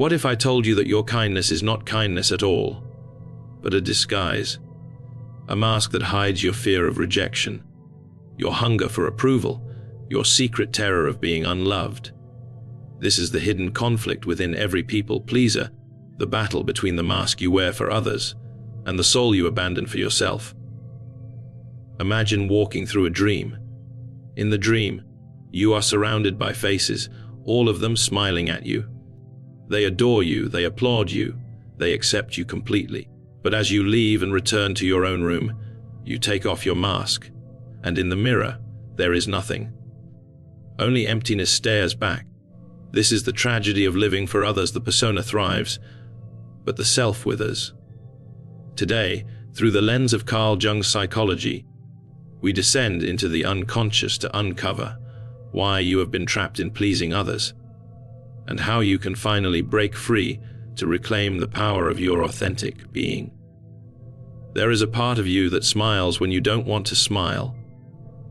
What if I told you that your kindness is not kindness at all, but a disguise, a mask that hides your fear of rejection, your hunger for approval, your secret terror of being unloved? This is the hidden conflict within every people pleaser, the battle between the mask you wear for others and the soul you abandon for yourself. Imagine walking through a dream. In the dream, you are surrounded by faces, all of them smiling at you. They adore you, they applaud you, they accept you completely. But as you leave and return to your own room, you take off your mask, and in the mirror, there is nothing. Only emptiness stares back. This is the tragedy of living for others. The persona thrives, but the self withers. Today, through the lens of Carl Jung's psychology, we descend into the unconscious to uncover why you have been trapped in pleasing others, and how you can finally break free to reclaim the power of your authentic being. There is a part of you that smiles when you don't want to smile,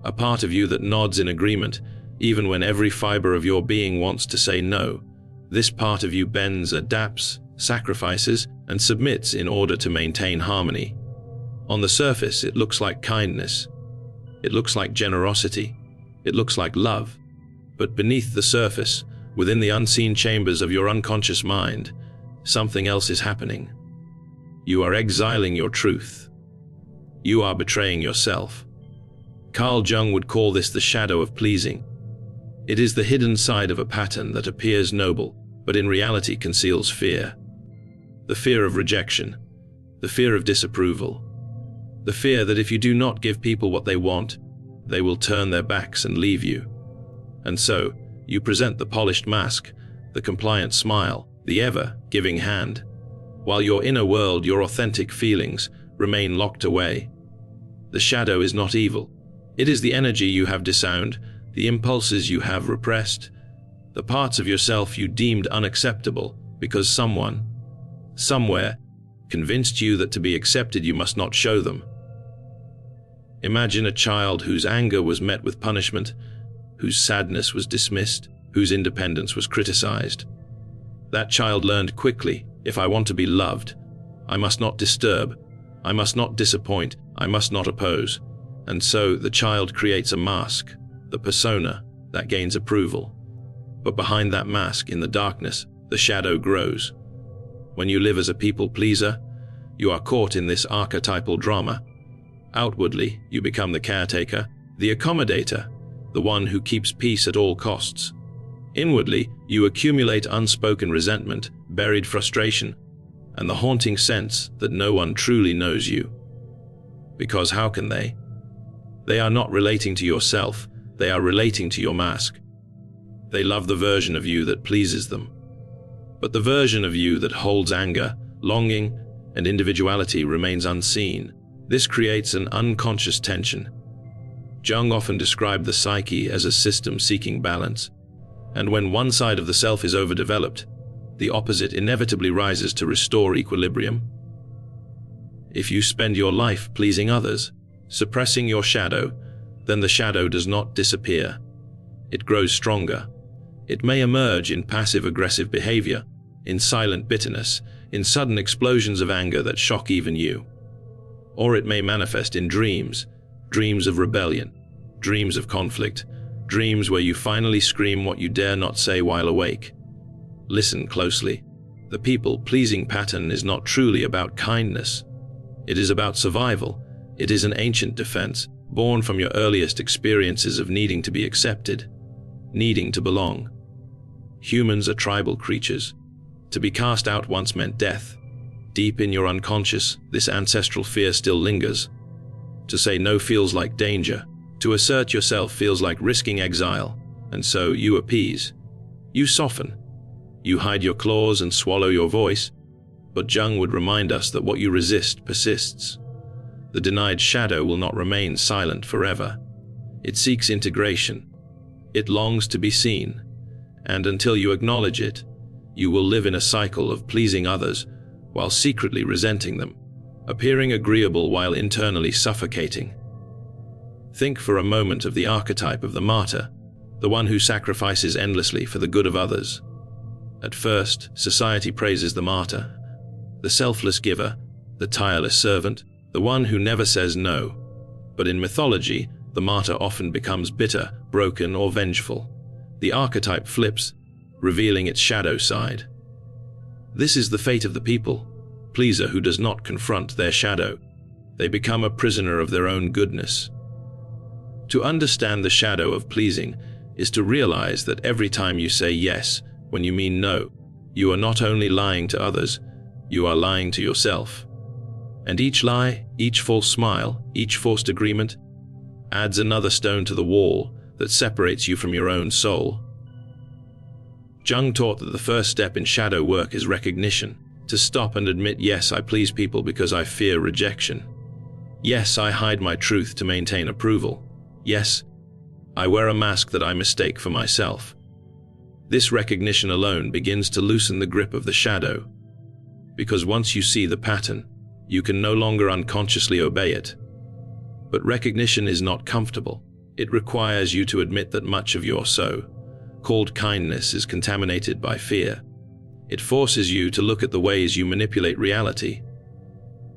a part of you that nods in agreement even when every fiber of your being wants to say no. This part of you bends, adapts, sacrifices, and submits in order to maintain harmony. On the surface, it looks like kindness. It looks like generosity. It looks like love. But beneath the surface, within the unseen chambers of your unconscious mind, something else is happening. You are exiling your truth. You are betraying yourself. Carl Jung would call this the shadow of pleasing. It is the hidden side of a pattern that appears noble, but in reality conceals fear. The fear of rejection, the fear of disapproval, the fear that if you do not give people what they want, they will turn their backs and leave you. And so, you present the polished mask, the compliant smile, the ever-giving hand, while your inner world, your authentic feelings, remain locked away. The shadow is not evil. It is the energy you have disowned, the impulses you have repressed, the parts of yourself you deemed unacceptable because someone, somewhere, convinced you that to be accepted you must not show them. Imagine a child whose anger was met with punishment, whose sadness was dismissed, whose independence was criticized. That child learned quickly, if I want to be loved, I must not disturb, I must not disappoint, I must not oppose. And so the child creates a mask, the persona, that gains approval. But behind that mask, in the darkness, the shadow grows. When you live as a people pleaser, you are caught in this archetypal drama. Outwardly, you become the caretaker, the accommodator, the one who keeps peace at all costs. Inwardly, you accumulate unspoken resentment, buried frustration, and the haunting sense that no one truly knows you. Because how can they? They are not relating to yourself, they are relating to your mask. They love the version of you that pleases them. But the version of you that holds anger, longing, and individuality remains unseen. This creates an unconscious tension. Jung often described the psyche as a system seeking balance, and when one side of the self is overdeveloped, the opposite inevitably rises to restore equilibrium. If you spend your life pleasing others, suppressing your shadow, then the shadow does not disappear. It grows stronger. It may emerge in passive-aggressive behavior, in silent bitterness, in sudden explosions of anger that shock even you. Or it may manifest in dreams, dreams of rebellion, dreams of conflict, dreams where you finally scream what you dare not say while awake. Listen closely. The people-pleasing pattern is not truly about kindness. It is about survival. It is an ancient defense, born from your earliest experiences of needing to be accepted, needing to belong. Humans are tribal creatures. To be cast out once meant death. Deep in your unconscious, this ancestral fear still lingers. To say no feels like danger. To assert yourself feels like risking exile. And so you appease. You soften. You hide your claws and swallow your voice. But Jung would remind us that what you resist persists. The denied shadow will not remain silent forever. It seeks integration. It longs to be seen. And until you acknowledge it, you will live in a cycle of pleasing others while secretly resenting them, appearing agreeable while internally suffocating. Think for a moment of the archetype of the martyr, the one who sacrifices endlessly for the good of others. At first, society praises the martyr, the selfless giver, the tireless servant, the one who never says no. But in mythology, the martyr often becomes bitter, broken, or vengeful. The archetype flips, revealing its shadow side. This is the fate of the people pleaser who does not confront their shadow. They become a prisoner of their own goodness. To understand the shadow of pleasing is to realize that every time you say yes when you mean no, you are not only lying to others, you are lying to yourself. And each lie, each false smile, each forced agreement adds another stone to the wall that separates you from your own soul. Jung taught that the first step in shadow work is recognition, to stop and admit, yes, I please people because I fear rejection. Yes, I hide my truth to maintain approval. Yes, I wear a mask that I mistake for myself. This recognition alone begins to loosen the grip of the shadow, because once you see the pattern, you can no longer unconsciously obey it. But recognition is not comfortable. It requires you to admit that much of your so-called kindness is contaminated by fear. It forces you to look at the ways you manipulate reality,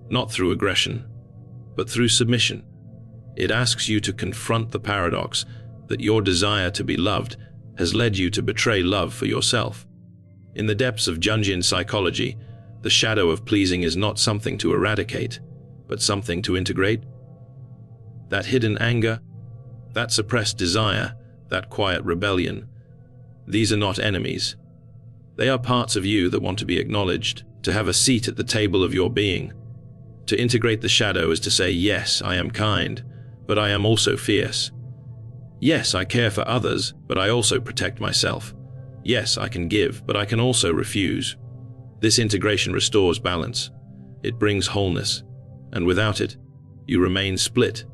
not through aggression, but through submission. It asks you to confront the paradox that your desire to be loved has led you to betray love for yourself. In the depths of Jungian psychology, the shadow of pleasing is not something to eradicate, but something to integrate. That hidden anger, that suppressed desire, that quiet rebellion, these are not enemies. They are parts of you that want to be acknowledged, to have a seat at the table of your being. To integrate the shadow is to say, yes, I am kind, but I am also fierce. Yes, I care for others, but I also protect myself. Yes, I can give, but I can also refuse. This integration restores balance. It brings wholeness, and without it, you remain split.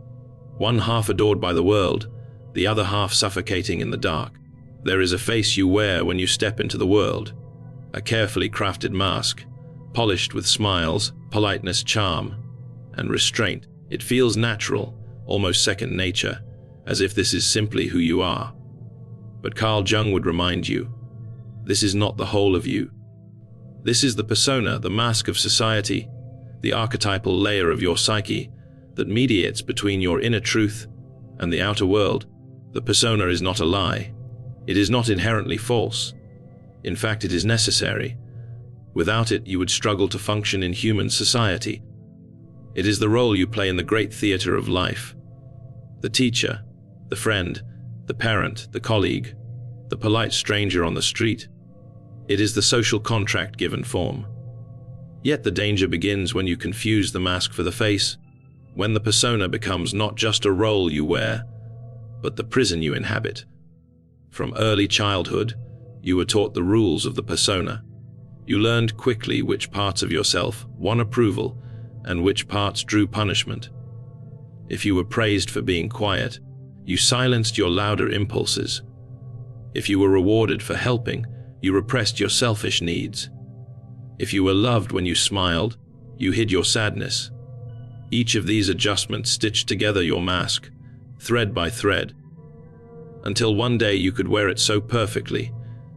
One half adored by the world, the other half suffocating in the dark. There is a face you wear when you step into the world, a carefully crafted mask, polished with smiles, politeness, charm, and restraint. It feels natural, almost second nature, as if this is simply who you are. But Carl Jung would remind you, this is not the whole of you. This is the persona, the mask of society, the archetypal layer of your psyche that mediates between your inner truth and the outer world. The persona is not a lie. It is not inherently false. In fact, it is necessary. Without it, you would struggle to function in human society. It is the role you play in the great theater of life. The teacher, the friend, the parent, the colleague, the polite stranger on the street. It is the social contract given form. Yet the danger begins when you confuse the mask for the face, when the persona becomes not just a role you wear, but the prison you inhabit. From early childhood, you were taught the rules of the persona. You learned quickly which parts of yourself won approval and which parts drew punishment. If you were praised for being quiet, you silenced your louder impulses. If you were rewarded for helping, you repressed your selfish needs. If you were loved when you smiled, you hid your sadness. Each of these adjustments stitched together your mask, thread by thread, until one day you could wear it so perfectly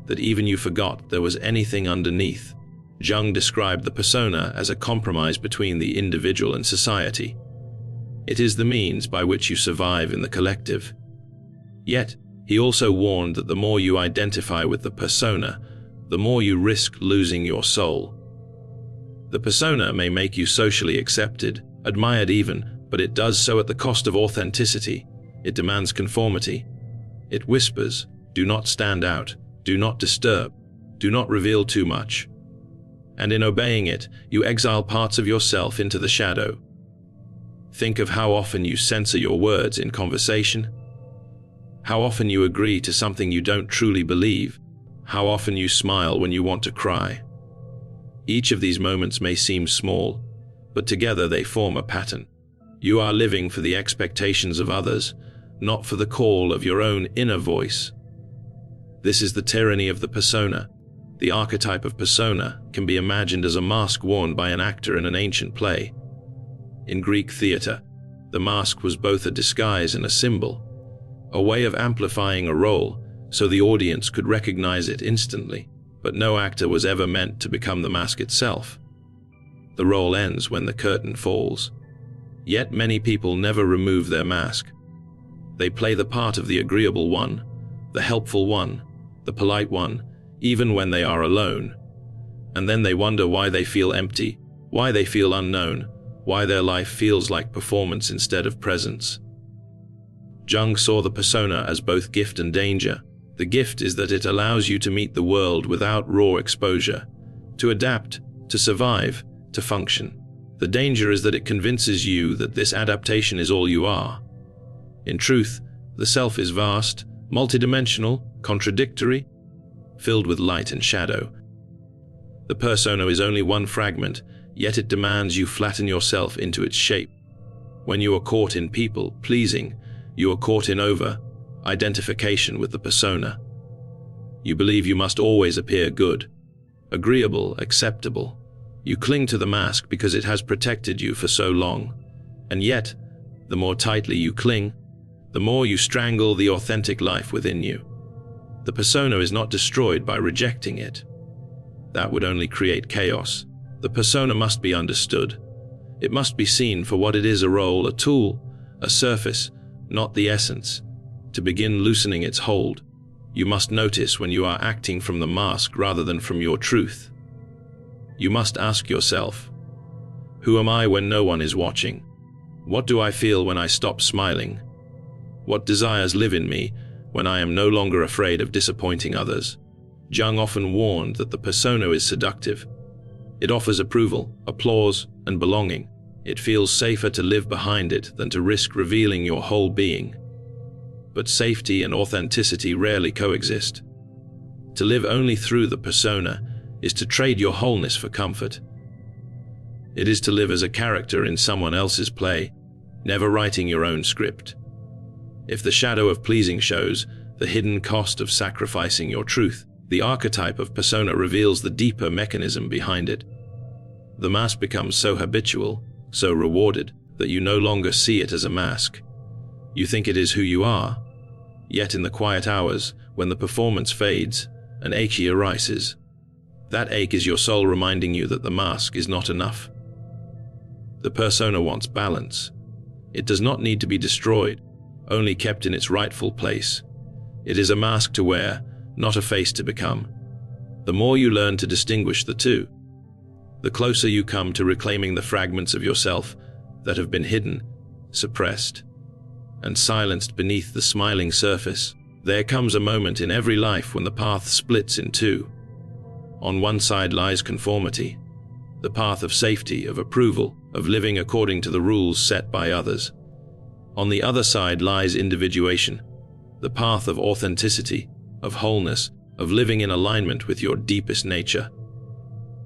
that even you forgot there was anything underneath. Jung described the persona as a compromise between the individual and society. It is the means by which you survive in the collective. Yet, he also warned that the more you identify with the persona, the more you risk losing your soul. The persona may make you socially accepted, admired even, but it does so at the cost of authenticity. It demands conformity. It whispers, do not stand out, do not disturb, do not reveal too much. And in obeying it, you exile parts of yourself into the shadow. Think of how often you censor your words in conversation, how often you agree to something you don't truly believe, how often you smile when you want to cry. Each of these moments may seem small, but together they form a pattern. You are living for the expectations of others, not for the call of your own inner voice. This is the tyranny of the persona. The archetype of persona can be imagined as a mask worn by an actor in an ancient play. In Greek theater, the mask was both a disguise and a symbol, a way of amplifying a role so the audience could recognize it instantly. But no actor was ever meant to become the mask itself. The role ends when the curtain falls. Yet many people never remove their mask. They play the part of the agreeable one, the helpful one, the polite one, even when they are alone. And then they wonder why they feel empty, why they feel unknown, why their life feels like performance instead of presence. Jung saw the persona as both gift and danger. The gift is that it allows you to meet the world without raw exposure, to adapt, to survive, to function. The danger is that it convinces you that this adaptation is all you are. In truth, the self is vast, multidimensional, contradictory, filled with light and shadow. The persona is only one fragment, yet it demands you flatten yourself into its shape. When you are caught in people-pleasing, you are caught in over-identification with the persona. You believe you must always appear good, agreeable, acceptable. You cling to the mask because it has protected you for so long. And yet, the more tightly you cling, the more you strangle the authentic life within you. The persona is not destroyed by rejecting it. That would only create chaos. The persona must be understood. It must be seen for what it is: a role, a tool, a surface, not the essence. To begin loosening its hold, you must notice when you are acting from the mask rather than from your truth. You must ask yourself, who am I when no one is watching? What do I feel when I stop smiling? What desires live in me when I am no longer afraid of disappointing others? Jung often warned that the persona is seductive. It offers approval, applause, and belonging. It feels safer to live behind it than to risk revealing your whole being. But safety and authenticity rarely coexist. To live only through the persona is to trade your wholeness for comfort. It is to live as a character in someone else's play, never writing your own script. If the shadow of pleasing shows the hidden cost of sacrificing your truth, the archetype of persona reveals the deeper mechanism behind it. The mask becomes so habitual, so rewarded, that you no longer see it as a mask. You think it is who you are. Yet in the quiet hours, when the performance fades, an ache arises. That ache is your soul reminding you that the mask is not enough. The persona wants balance. It does not need to be destroyed, only kept in its rightful place. It is a mask to wear, not a face to become. The more you learn to distinguish the two, the closer you come to reclaiming the fragments of yourself that have been hidden, suppressed, and silenced beneath the smiling surface. There comes a moment in every life when the path splits in two. On one side lies conformity, the path of safety, of approval, of living according to the rules set by others. On the other side lies individuation, the path of authenticity, of wholeness, of living in alignment with your deepest nature.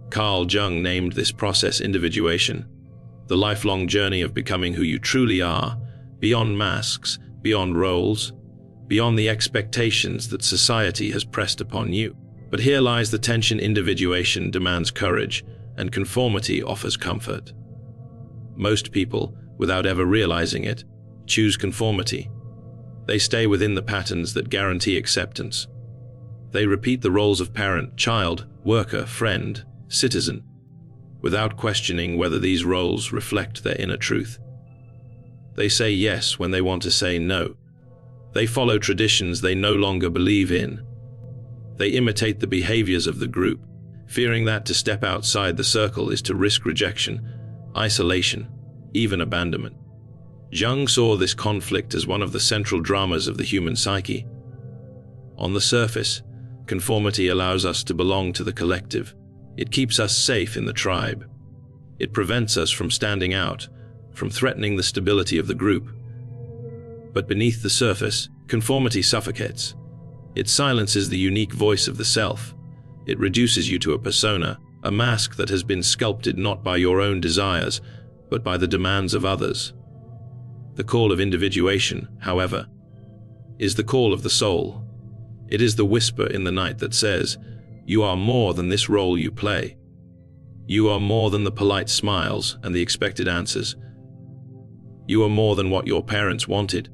Carl Jung named this process individuation, the lifelong journey of becoming who you truly are, beyond masks, beyond roles, beyond the expectations that society has pressed upon you. But here lies the tension: individuation demands courage, and conformity offers comfort. Most people, without ever realizing it, choose conformity. They stay within the patterns that guarantee acceptance. They repeat the roles of parent, child, worker, friend, citizen, without questioning whether these roles reflect their inner truth. They say yes when they want to say no. They follow traditions they no longer believe in. They imitate the behaviors of the group, fearing that to step outside the circle is to risk rejection, isolation, even abandonment. Jung saw this conflict as one of the central dramas of the human psyche. On the surface, conformity allows us to belong to the collective. It keeps us safe in the tribe. It prevents us from standing out, from threatening the stability of the group. But beneath the surface, conformity suffocates. It silences the unique voice of the self. It reduces you to a persona, a mask that has been sculpted not by your own desires, but by the demands of others. The call of individuation, however, is the call of the soul. It is the whisper in the night that says, "You are more than this role you play. You are more than the polite smiles and the expected answers. You are more than what your parents wanted,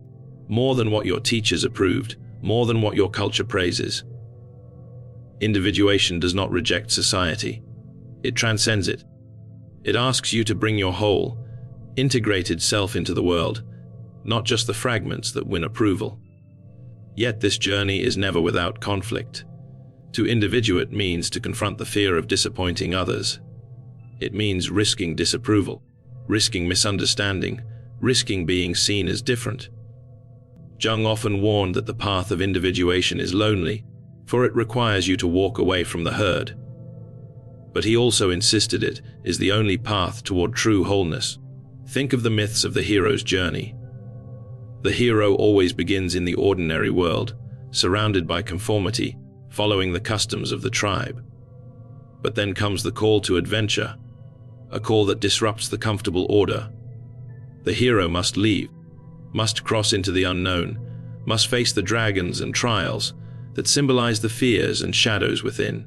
more than what your teachers approved, more than what your culture praises." Individuation does not reject society. It transcends it. It asks you to bring your whole, integrated self into the world, not just the fragments that win approval. Yet this journey is never without conflict. To individuate means to confront the fear of disappointing others. It means risking disapproval, risking misunderstanding, risking being seen as different. Jung often warned that the path of individuation is lonely, for it requires you to walk away from the herd. But he also insisted it is the only path toward true wholeness. Think of the myths of the hero's journey. The hero always begins in the ordinary world, surrounded by conformity, following the customs of the tribe. But then comes the call to adventure, a call that disrupts the comfortable order. The hero must leave, must cross into the unknown, must face the dragons and trials that symbolize the fears and shadows within.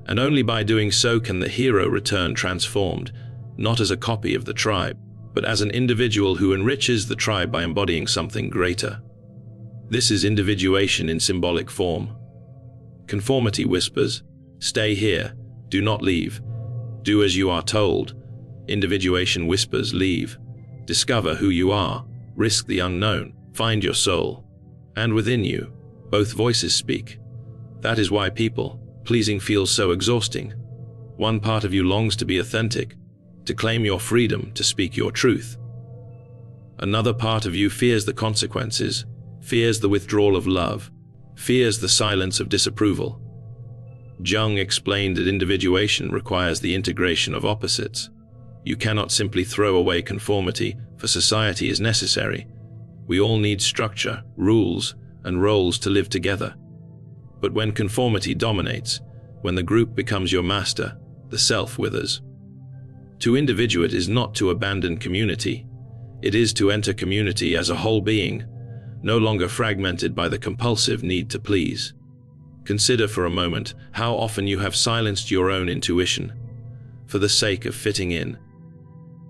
And only by doing so can the hero return transformed, not as a copy of the tribe, but as an individual who enriches the tribe by embodying something greater. This is individuation in symbolic form. Conformity whispers, "Stay here, do not leave. Do as you are told." Individuation whispers, "Leave. Discover who you are. Risk the unknown. Find your soul." And within you, both voices speak. That is why pleasing feels so exhausting. One part of you longs to be authentic, to claim your freedom, to speak your truth. Another part of you fears the consequences, fears the withdrawal of love, fears the silence of disapproval. Jung explained that individuation requires the integration of opposites. You cannot simply throw away conformity, for society is necessary. We all need structure, rules, and roles to live together. But when conformity dominates, when the group becomes your master, the self withers. To individuate is not to abandon community. It is to enter community as a whole being, no longer fragmented by the compulsive need to please. Consider for a moment how often you have silenced your own intuition for the sake of fitting in.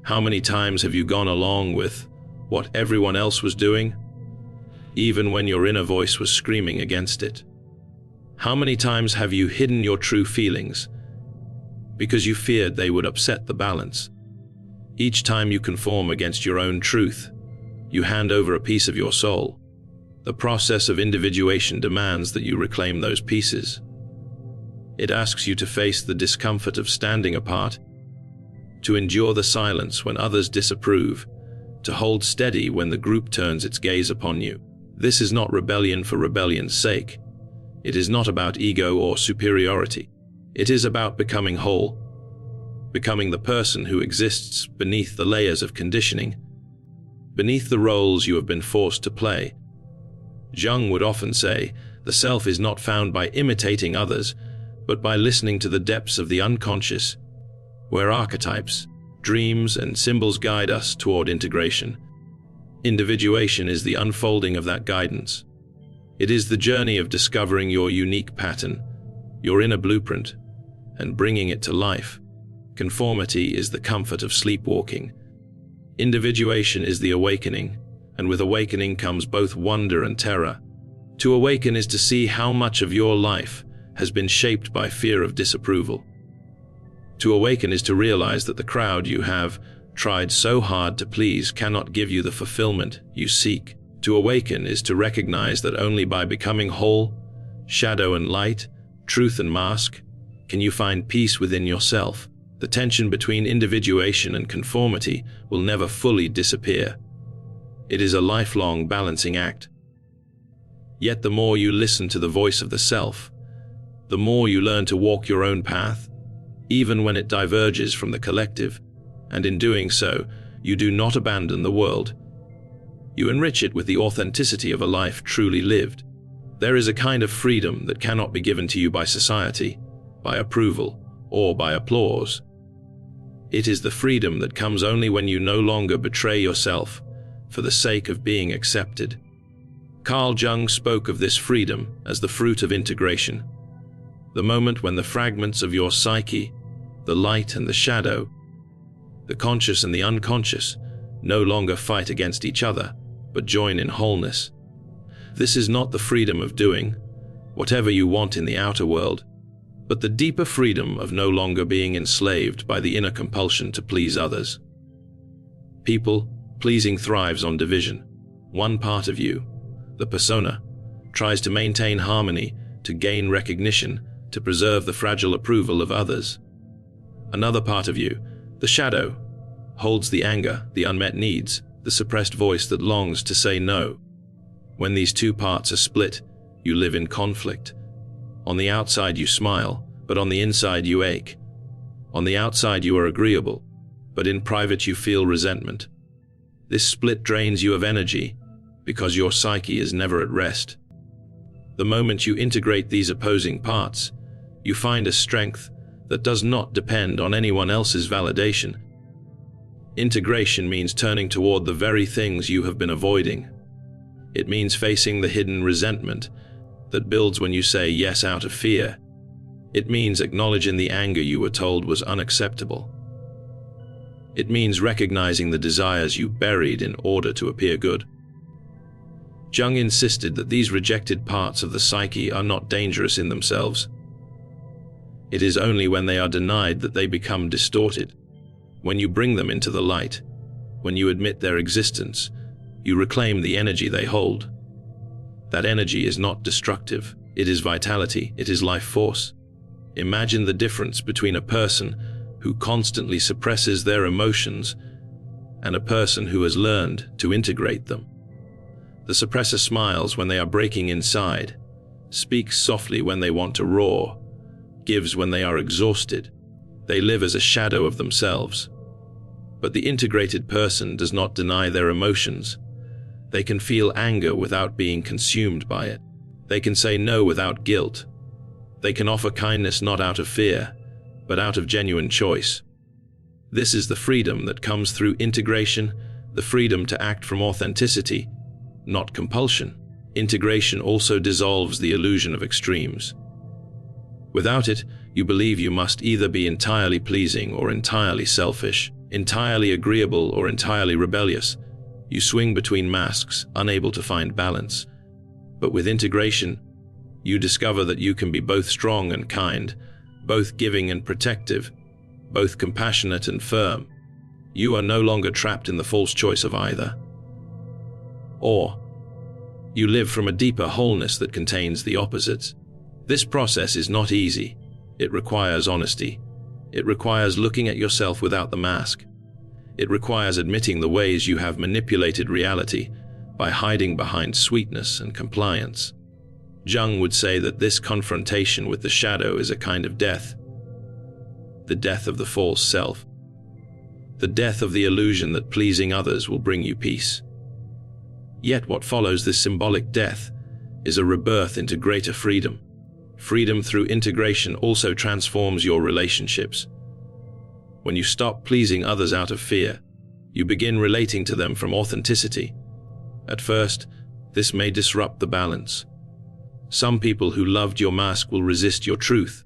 How many times have you gone along with what everyone else was doing, even when your inner voice was screaming against it? How many times have you hidden your true feelings because you feared they would upset the balance? Each time you conform against your own truth, you hand over a piece of your soul. The process of individuation demands that you reclaim those pieces. It asks you to face the discomfort of standing apart, to endure the silence when others disapprove, to hold steady when the group turns its gaze upon you. This is not rebellion for rebellion's sake. It is not about ego or superiority. It is about becoming whole, becoming the person who exists beneath the layers of conditioning, beneath the roles you have been forced to play. Jung would often say, the self is not found by imitating others, but by listening to the depths of the unconscious, where archetypes, dreams, and symbols guide us toward integration. Individuation is the unfolding of that guidance. It is the journey of discovering your unique pattern, your inner blueprint, and bringing it to life. Conformity is the comfort of sleepwalking. Individuation is the awakening, and with awakening comes both wonder and terror. To awaken is to see how much of your life has been shaped by fear of disapproval. To awaken is to realize that the crowd you have tried so hard to please cannot give you the fulfillment you seek. To awaken is to recognize that only by becoming whole, shadow and light, truth and mask, can you find peace within yourself. The tension between individuation and conformity will never fully disappear. It is a lifelong balancing act. Yet the more you listen to the voice of the self, the more you learn to walk your own path, even when it diverges from the collective, and in doing so, you do not abandon the world. You enrich it with the authenticity of a life truly lived. There is a kind of freedom that cannot be given to you by society, by approval, or by applause. It is the freedom that comes only when you no longer betray yourself for the sake of being accepted. Carl Jung spoke of this freedom as the fruit of integration, the moment when the fragments of your psyche, the light and the shadow, the conscious and the unconscious, no longer fight against each other, but join in wholeness. This is not the freedom of doing whatever you want in the outer world. but the deeper freedom of no longer being enslaved by the inner compulsion to please others. People pleasing thrives on division. One part of you, the persona, tries to maintain harmony, to gain recognition, to preserve the fragile approval of others. Another part of you, the shadow, holds the anger, the unmet needs, the suppressed voice that longs to say no. When these two parts are split, you live in conflict. On the outside you smile, but on the inside you ache. On the outside you are agreeable, but in private you feel resentment. This split drains you of energy because your psyche is never at rest. The moment you integrate these opposing parts, you find a strength that does not depend on anyone else's validation. Integration means turning toward the very things you have been avoiding. It means facing the hidden resentment that builds when you say yes out of fear. It means acknowledging the anger you were told was unacceptable. It means recognizing the desires you buried in order to appear good. Jung insisted that these rejected parts of the psyche are not dangerous in themselves. It is only when they are denied that they become distorted. When you bring them into the light, when you admit their existence, you reclaim the energy they hold. That energy is not destructive, it is vitality, it is life force. Imagine the difference between a person who constantly suppresses their emotions and a person who has learned to integrate them. The suppressor smiles when they are breaking inside, speaks softly when they want to roar, gives when they are exhausted. They live as a shadow of themselves. But the integrated person does not deny their emotions. They can feel anger without being consumed by it. They can say no without guilt. They can offer kindness not out of fear, but out of genuine choice. This is the freedom that comes through integration, the freedom to act from authenticity, not compulsion. Integration also dissolves the illusion of extremes. Without it, you believe you must either be entirely pleasing or entirely selfish, entirely agreeable or entirely rebellious. You swing between masks, unable to find balance. But with integration, you discover that you can be both strong and kind, both giving and protective, both compassionate and firm. You are no longer trapped in the false choice of either. Or, you live from a deeper wholeness that contains the opposites. This process is not easy. It requires honesty. It requires looking at yourself without the mask. It requires admitting the ways you have manipulated reality by hiding behind sweetness and compliance. Jung would say that this confrontation with the shadow is a kind of death. The death of the false self. The death of the illusion that pleasing others will bring you peace. Yet what follows this symbolic death is a rebirth into greater freedom. Freedom through integration also transforms your relationships. When you stop pleasing others out of fear, you begin relating to them from authenticity. At first, this may disrupt the balance. Some people who loved your mask will resist your truth.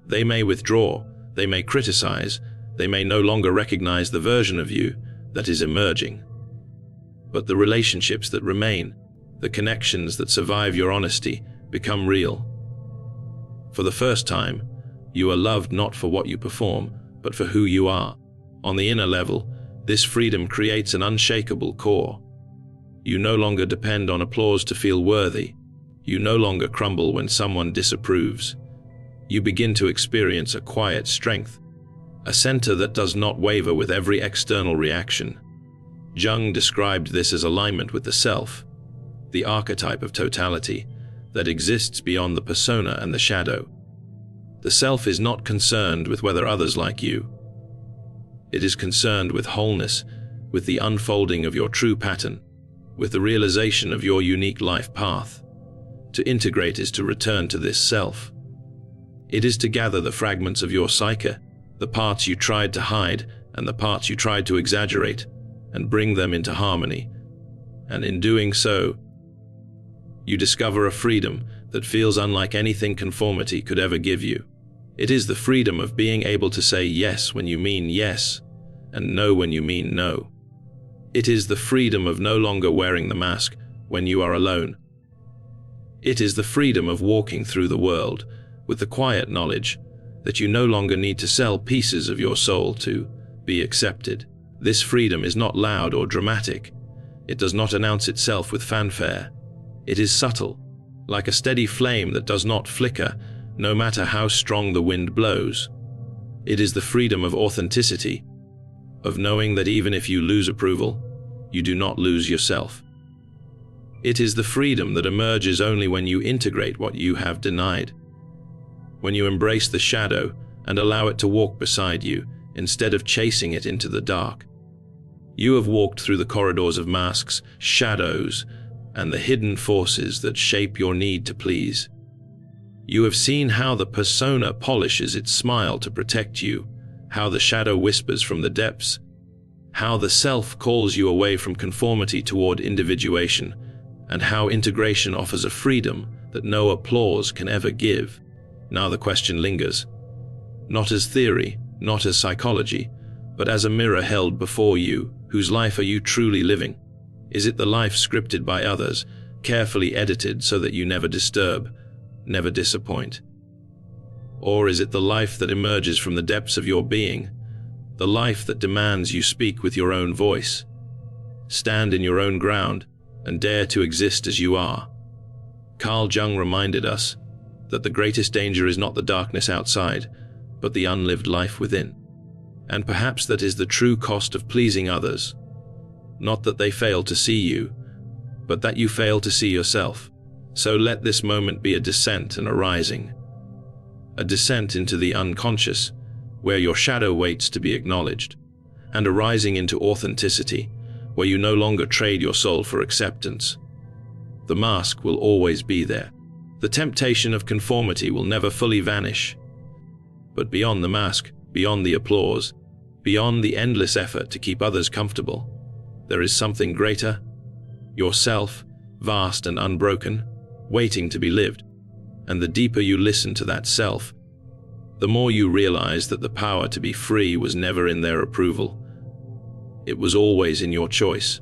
They may withdraw, they may criticize, they may no longer recognize the version of you that is emerging. But the relationships that remain, the connections that survive your honesty, become real. For the first time, you are loved not for what you perform, but for who you are. On the inner level, this freedom creates an unshakable core. You no longer depend on applause to feel worthy. You no longer crumble when someone disapproves. You begin to experience a quiet strength, a center that does not waver with every external reaction. Jung described this as alignment with the self, the archetype of totality that exists beyond the persona and the shadow. The self is not concerned with whether others like you. It is concerned with wholeness, with the unfolding of your true pattern, with the realization of your unique life path. To integrate is to return to this self. It is to gather the fragments of your psyche, the parts you tried to hide and the parts you tried to exaggerate, and bring them into harmony. And in doing so, you discover a freedom that feels unlike anything conformity could ever give you. It is the freedom of being able to say yes when you mean yes, and no when you mean no. It is the freedom of no longer wearing the mask when you are alone. It is the freedom of walking through the world with the quiet knowledge that you no longer need to sell pieces of your soul to be accepted. This freedom is not loud or dramatic. It does not announce itself with fanfare. It is subtle, like a steady flame that does not flicker, no matter how strong the wind blows. It is the freedom of authenticity, of knowing that even if you lose approval, you do not lose yourself. It is the freedom that emerges only when you integrate what you have denied, when you embrace the shadow and allow it to walk beside you instead of chasing it into the dark. You have walked through the corridors of masks, shadows, and the hidden forces that shape your need to please. You have seen how the persona polishes its smile to protect you, how the shadow whispers from the depths, how the self calls you away from conformity toward individuation, and how integration offers a freedom that no applause can ever give. Now the question lingers, not as theory, not as psychology, but as a mirror held before you. Whose life are you truly living? Is it the life scripted by others, carefully edited so that you never disturb, never disappoint? Or is it the life that emerges from the depths of your being, the life that demands you speak with your own voice, stand in your own ground, and dare to exist as you are? Carl Jung reminded us that the greatest danger is not the darkness outside, but the unlived life within. And perhaps that is the true cost of pleasing others. Not that they fail to see you, but that you fail to see yourself. So let this moment be a descent and a rising. A descent into the unconscious, where your shadow waits to be acknowledged, and a rising into authenticity, where you no longer trade your soul for acceptance. The mask will always be there. The temptation of conformity will never fully vanish. But beyond the mask, beyond the applause, beyond the endless effort to keep others comfortable, there is something greater, yourself, vast and unbroken, waiting to be lived. And the deeper you listen to that self, the more you realize that the power to be free was never in their approval. It was always in your choice.